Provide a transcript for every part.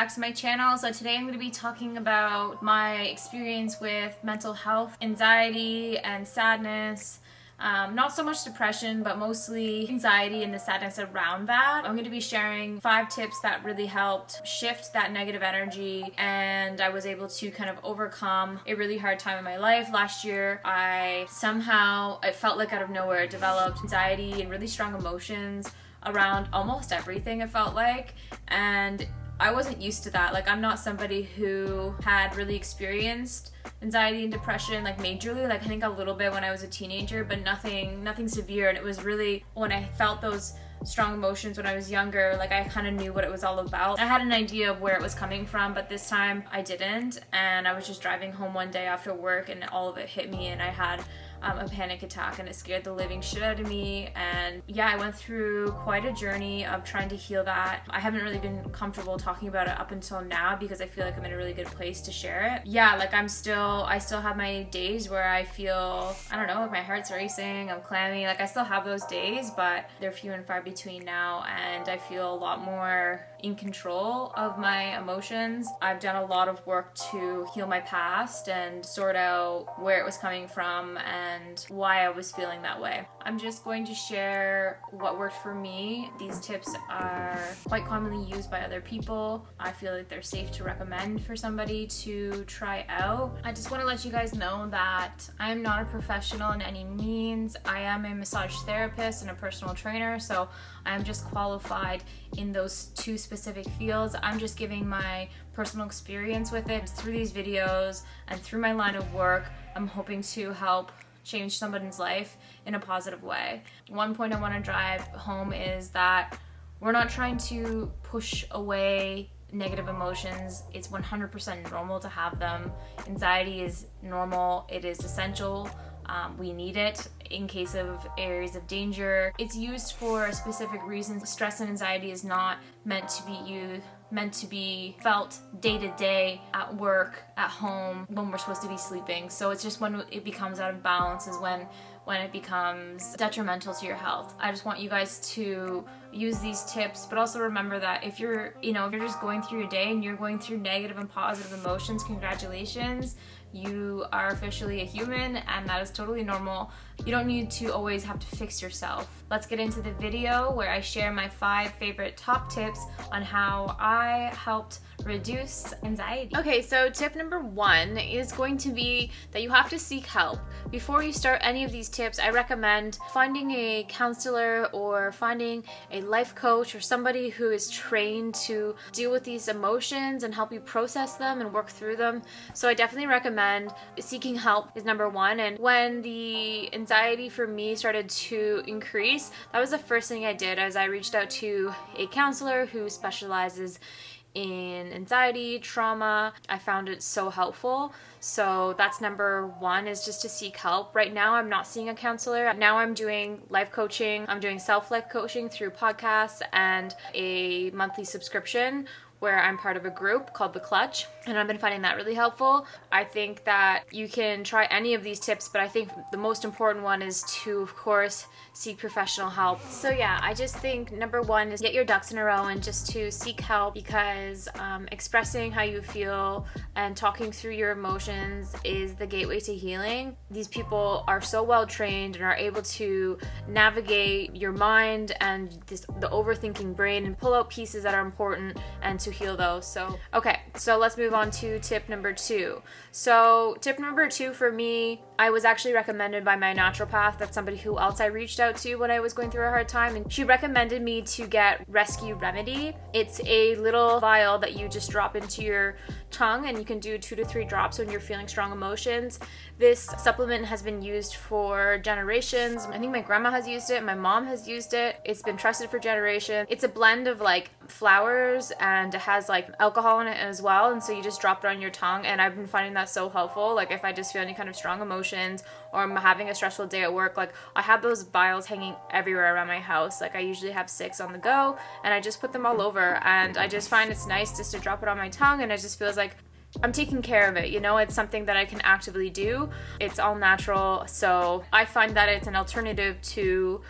back to my channel. So today I'm going to be talking about my experience with mental health, anxiety and sadness. Not so much depression, but mostly anxiety and the sadness around that. I'm going to be sharing 5 tips that really helped shift that negative energy, and I was able to kind of overcome a really hard time in my life. Last year, I felt like out of nowhere developed anxiety and really strong emotions around almost everything, it felt like, and I wasn't used to that. Like, I'm not somebody who had really experienced anxiety and depression like majorly. Like, I think a little bit when I was a teenager, but nothing severe. And it was really when I felt those strong emotions when I was younger, like I kind of knew what it was all about. I had an idea of where it was coming from, but this time I didn't. And I was just driving home one day after work and all of it hit me, and I had a panic attack, and it scared the living shit out of me. And yeah, I went through quite a journey of trying to heal that. I haven't really been comfortable talking about it up until now because I feel like I'm in a really good place to share it. Yeah, like I still have my days where I feel, I don't know, like my heart's racing, I'm clammy. Like I still have those days, but they're few and far between now, and I feel a lot more in control of my emotions. I've done a lot of work to heal my past and sort out where it was coming from and why I was feeling that way. I'm just going to share what worked for me. These tips are quite commonly used by other people. I feel like they're safe to recommend for somebody to try out. I just want to let you guys know that I am not a professional in any means. I am a massage therapist and a personal trainer, so I'm just qualified in those 2 specific fields. I'm just giving my personal experience with it through these videos and through my line of work. I'm hoping to help change somebody's life in a positive way. One point I want to drive home is that we're not trying to push away negative emotions. It's 100% normal to have them. Anxiety is normal. It is essential. We need it in case of areas of danger. It's used for a specific reason. Stress and anxiety is not meant to be felt day to day at work, at home, when we're supposed to be sleeping. So it's just when it becomes out of balance is when it becomes detrimental to your health. I just want you guys to use these tips, but also remember that if you're just going through your day and you're going through negative and positive emotions, congratulations. You are officially a human, and that is totally normal. You don't need to always have to fix yourself. Let's get into the video where I share my 5 favorite top tips on how I helped reduce anxiety. Okay, so tip number 1 is going to be that you have to seek help. Before you start any of these tips, I recommend finding a counselor or finding a life coach or somebody who is trained to deal with these emotions and help you process them and work through them. So I definitely recommend seeking help is number 1. And when the anxiety for me started to increase, that was the first thing I did, as I reached out to a counselor who specializes in anxiety, trauma. I found it so helpful. So that's number 1, is just to seek help. Right now, I'm not seeing a counselor. Now I'm doing life coaching. I'm doing self-life coaching through podcasts and a monthly subscription where I'm part of a group called The Clutch, and I've been finding that really helpful. I think that you can try any of these tips, but I think the most important one is to, of course, seek professional help. So yeah, I just think number 1 is get your ducks in a row and just to seek help, because expressing how you feel and talking through your emotions is the gateway to healing. These people are so well trained and are able to navigate your mind and the overthinking brain and pull out pieces that are important and to heal those. So let's move on to tip number 2. So tip number 2 for me, I was actually recommended by my naturopath. That's somebody who else I reached out to when I was going through a hard time, and she recommended me to get Rescue Remedy. It's a little vial that you just drop into your tongue, and you can do 2 to 3 drops when you're feeling strong emotions. This supplement has been used for generations. I think my grandma has used it, my mom has used it. It's been trusted for generations. It's a blend of like flowers, and it has like alcohol in it as well, and so you just drop it on your tongue, and I've been finding that so helpful. Like if I just feel any kind of strong emotions or I'm having a stressful day at work, like I have those vials hanging everywhere around my house. Like I usually have 6 on the go, and I just put them all over, and I just find it's nice just to drop it on my tongue, and it just feels like I'm taking care of it, you know, it's something that I can actively do. It's all natural, so I find that it's an alternative to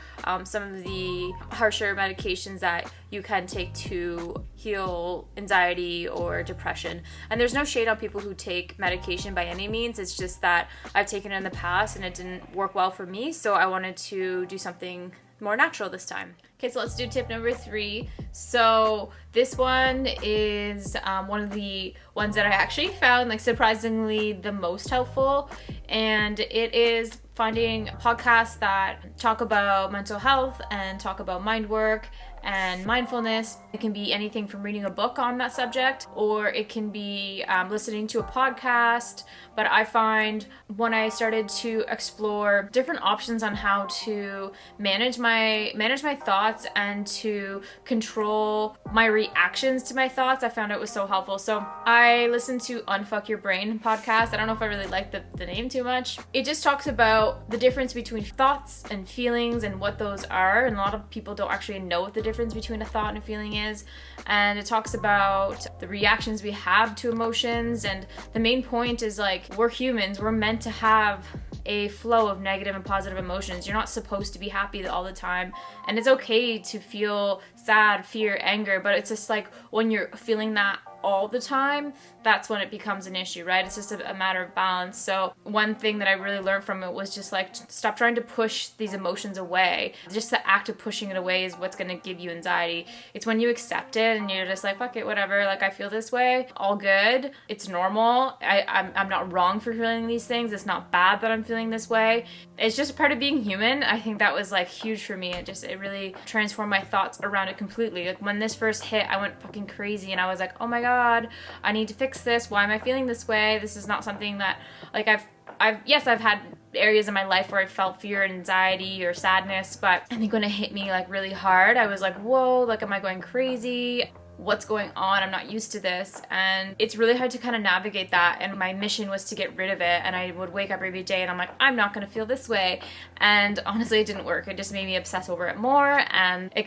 some of the harsher medications that you can take to heal anxiety or depression. And there's no shade on people who take medication by any means. It's just that I've taken it in the past and it didn't work well for me, so I wanted to do something more natural this time. Okay, so let's do tip number 3. So this one is one of the ones that I actually found like surprisingly the most helpful, and it is finding podcasts that talk about mental health and talk about mind work and mindfulness. It can be anything from reading a book on that subject, or it can be listening to a podcast. But I find when I started to explore different options on how to manage my thoughts and to control my reactions to my thoughts, I found it was so helpful. So I listened to Unfuck Your Brain podcast. I don't know if I really like the name too much. It just talks about the difference between thoughts and feelings and what those are. And a lot of people don't actually know what the difference between a thought and a feeling is. And it talks about the reactions we have to emotions. And the main point is like, we're humans. We're meant to have a flow of negative and positive emotions. You're not supposed to be happy all the time. And it's okay to feel sad, fear, anger, but it's just like when you're feeling that all the time, that's when it becomes an issue, right? It's just a matter of balance. So one thing that I really learned from it was just like, stop trying to push these emotions away. Just the act of pushing it away is what's going to give you anxiety. It's when you accept it and you're just like, fuck it, whatever, like I feel this way, all good, it's normal, I'm not wrong for feeling these things, it's not bad that I'm feeling this way, it's just a part of being human. I think that was like huge for me. It really transformed my thoughts around it completely. Like when this first hit, I went fucking crazy and I was like, oh my god, I need to fix this. Why am I feeling this way? This is not something that like I've had areas in my life where I felt fear and anxiety or sadness, but I think when it hit me like really hard, I was like, whoa, like am I going crazy? What's going on? I'm not used to this. And it's really hard to kind of navigate that. And my mission was to get rid of it. And I would wake up every day and I'm like, I'm not going to feel this way. And honestly, it didn't work. It just made me obsess over it more. And it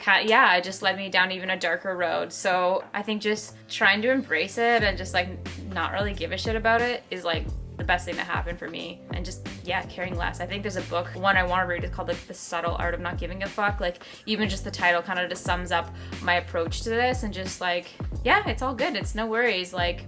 just led me down even a darker road. So I think just trying to embrace it and just like not really give a shit about it is like the best thing that happened for me. And just caring less. I think there's a book, one I want to read, it's called like The Subtle Art of Not Giving a Fuck. Like even just the title kind of just sums up my approach to this, and just like, it's all good, it's no worries, like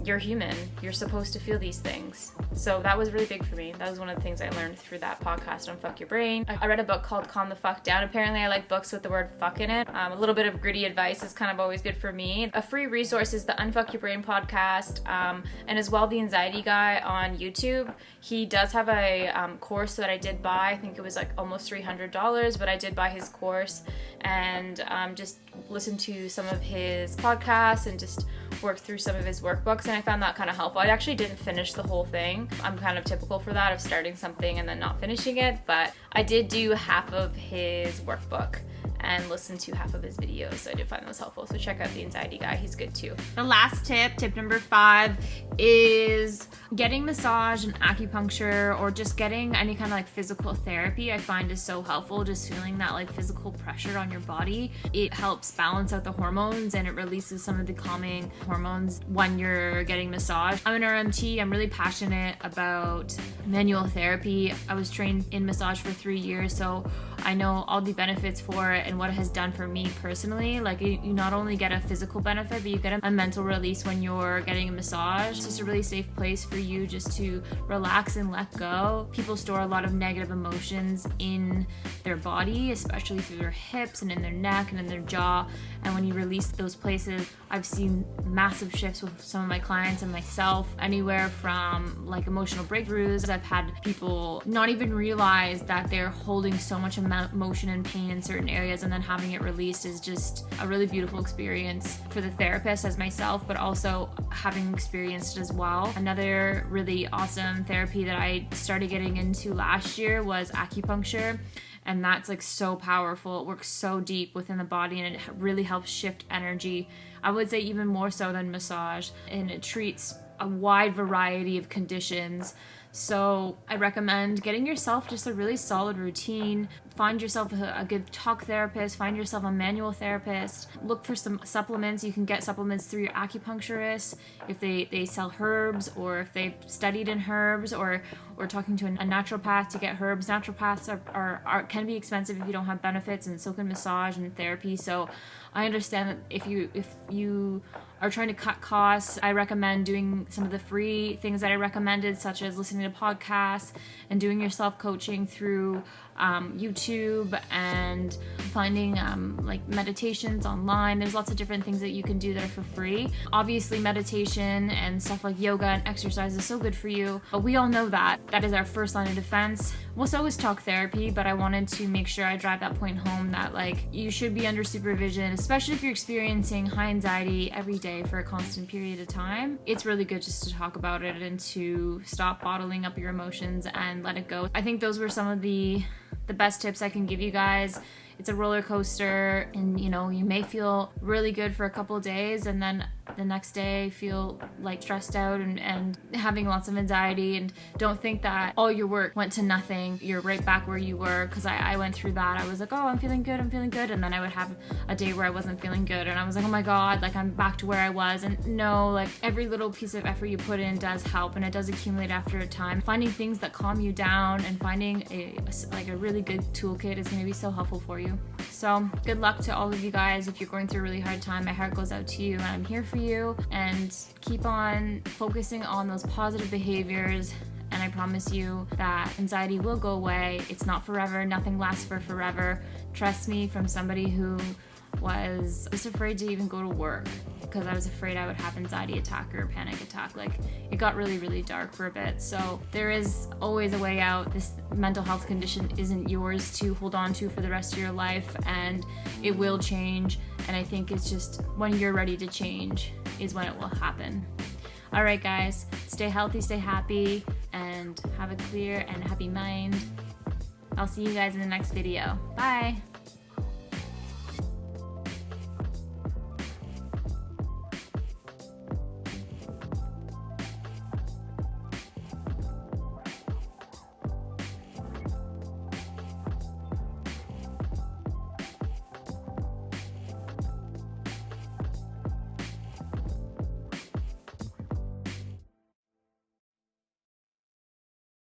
you're human, you're supposed to feel these things. So that was really big for me. That was one of the things I learned through that podcast on Fuck Your Brain. I read a book called Calm the Fuck Down. Apparently I like books with the word fuck in it. A little bit of gritty advice is kind of always good for me. A free resource is the Unfuck Your Brain podcast, and as well the Anxiety Guy on YouTube. He does have a course that I did buy. I think it was like almost $300, but I did buy his course and just listen to some of his podcasts and just work through some of his workbooks, and I found that kind of helpful. I actually didn't finish the whole thing. I'm kind of typical for that, of starting something and then not finishing it, but I did do half of his workbook and listen to half of his videos, so I did find those helpful. So check out the Anxiety Guy, he's good too. The last tip number 5, is getting massage and acupuncture, or just getting any kind of like physical therapy. I find is so helpful. Just feeling that like physical pressure on your body, it helps balance out the hormones and it releases some of the calming hormones when you're getting massage. I'm an RMT. I'm really passionate about manual therapy. I was trained in massage for 3 years, so I know all the benefits for it and what it has done for me personally. Like you not only get a physical benefit, but you get a mental release when you're getting a massage. It's just a really safe place for you just to relax and let go. People store a lot of negative emotions in their body, especially through their hips and in their neck and in their jaw. And when you release those places, I've seen massive shifts with some of my clients and myself, anywhere from like emotional breakthroughs. I've had people not even realize that they're holding so much emotion and pain in certain areas, and then having it released is just a really beautiful experience for the therapist as myself, but also having experienced it as well. Another really awesome therapy that I started getting into last year was acupuncture. And that's like so powerful. It works so deep within the body and it really helps shift energy. I would say even more so than massage. And it treats a wide variety of conditions. So I recommend getting yourself just a really solid routine, find yourself a good talk therapist, find yourself a manual therapist, look for some supplements. You can get supplements through your acupuncturist if they sell herbs, or if they've studied in herbs, or talking to a naturopath to get herbs. Naturopaths can be expensive if you don't have benefits, and so can massage and therapy. So I understand that if you are trying to cut costs, I recommend doing some of the free things that I recommended, such as listening to podcasts and doing your self-coaching through YouTube, and finding like meditations online. There's lots of different things that you can do that are for free. Obviously, meditation and stuff like yoga and exercise is so good for you, but we all know that is our first line of defense. Well, so is talk therapy, but I wanted to make sure I drive that point home that like you should be under supervision, especially if you're experiencing high anxiety every day for a constant period of time. It's really good just to talk about it and to stop bottling up your emotions and let it go. I think those were some of the best tips I can give you guys. It's a roller coaster, and you may feel really good for a couple of days, and then the next day feel like stressed out and having lots of anxiety. And don't think that all your work went to nothing. You're right back where you were, because I went through that. I was like, oh, I'm feeling good, and then I would have a day where I wasn't feeling good, and I was like, oh my god, like I'm back to where I was. And no, like every little piece of effort you put in does help, and it does accumulate after a time. Finding things that calm you down and finding a really good toolkit is going to be so helpful for you. So good luck to all of you guys. If you're going through a really hard time, my heart goes out to you, and I'm here for you. And keep on focusing on those positive behaviors, and I promise you that anxiety will go away. It's not forever. Nothing lasts for forever. Trust me, from somebody who was afraid to even go to work because I was afraid I would have anxiety attack or a panic attack. Like, it got really, really dark for a bit. So there is always a way out. This mental health condition isn't yours to hold on to for the rest of your life, and it will change. And I think it's just when you're ready to change is when it will happen. All right, guys, stay healthy, stay happy, and have a clear and happy mind. I'll see you guys in the next video. Bye.